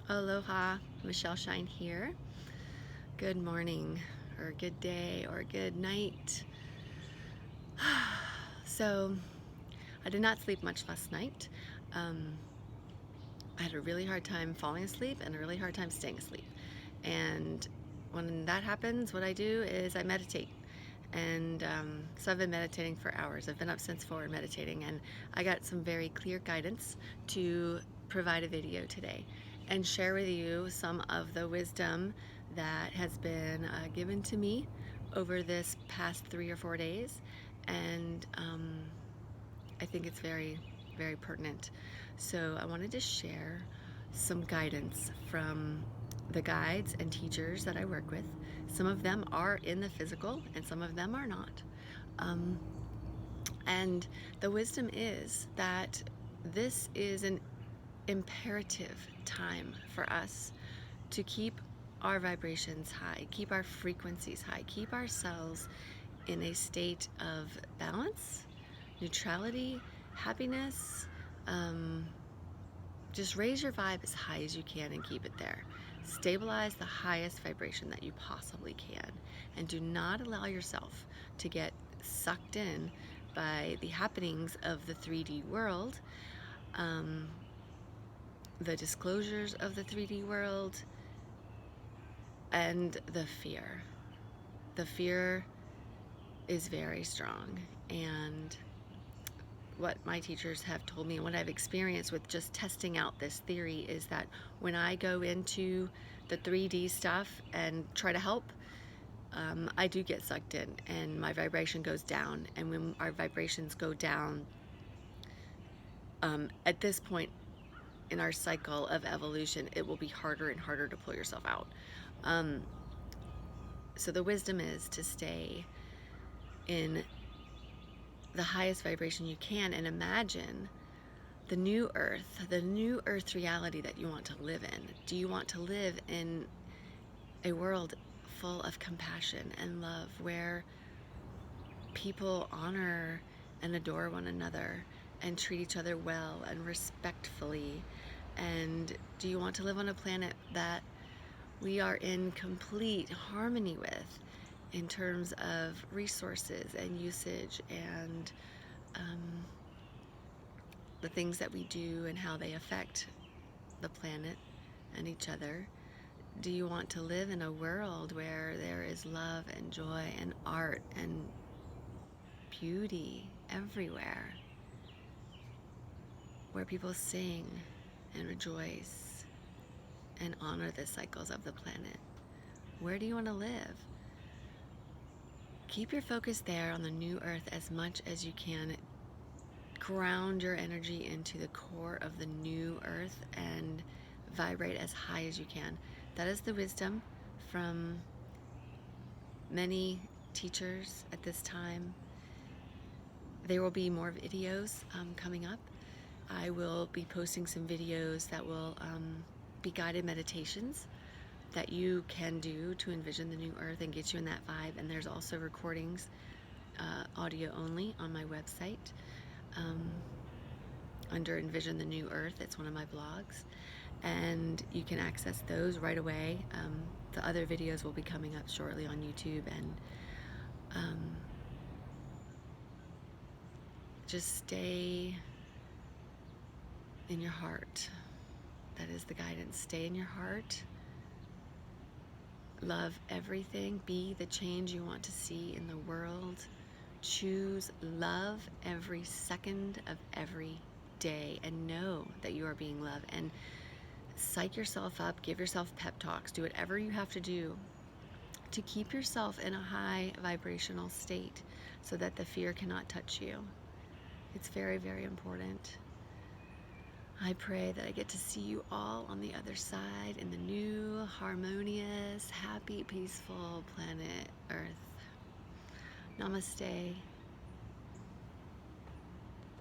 Aloha, Michelle Shine here. Good morning, or good day, or good night. So, I did not sleep much last night. I had a really hard time falling asleep and a really hard time staying asleep. And when that happens, what I do is I meditate. And so I've been meditating for hours. I've been up since 4 meditating, and I got some very clear guidance to provide a video today and share with you some of the wisdom that has been given to me over this past 3 or 4 days. And I think it's very, very pertinent. So I wanted to share some guidance from the guides and teachers that I work with. Some of them are in the physical and some of them are not. Um, and the wisdom is that this is an imperative time for us to keep our vibrations high, keep our frequencies high, keep ourselves in a state of balance, neutrality, happiness. Just raise your vibe as high as you can and keep it there. Stabilize the highest vibration that you possibly can, and do not allow yourself to get sucked in by the happenings of the 3D world, the disclosures of the 3D world, and the fear. The fear is very strong, and what my teachers have told me and what I've experienced with just testing out this theory is that when I go into the 3D stuff and try to help, I do get sucked in and my vibration goes down. And when our vibrations go down, at this point in our cycle of evolution, it will be harder and harder to pull yourself out. So the wisdom is to stay in the highest vibration you can and imagine the new earth reality that you want to live in. Do you want to live in a world full of compassion and love, where people honor and adore one another and treat each other well and respectfully? And do you want to live on a planet that we are in complete harmony with in terms of resources and usage and the things that we do and how they affect the planet and each other? Do you want to live in a world where there is love and joy and art and beauty everywhere? Where people sing and rejoice and honor the cycles of the planet? Where do you want to live? Keep your focus there on the new earth as much as you can. Ground your energy into the core of the new earth and vibrate as high as you can. That is the wisdom from many teachers at this time. There will be more videos coming up. I will be posting some videos that will be guided meditations that you can do to envision the new earth and get you in that vibe. And there's also recordings, audio only, on my website under Envision the New Earth. It's one of my blogs, and you can access those right away. The other videos will be coming up shortly on YouTube, and just stay in your heart. That is the guidance. Stay in your heart. Love everything. Be the change you want to see in the world. Choose love every second of every day, and know that you are being loved. And psych yourself up, give yourself pep talks, do whatever you have to do to keep yourself in a high vibrational state so that the fear cannot touch you. It's very, very important. I pray that I get to see you all on the other side in the new, harmonious, happy, peaceful planet Earth. Namaste.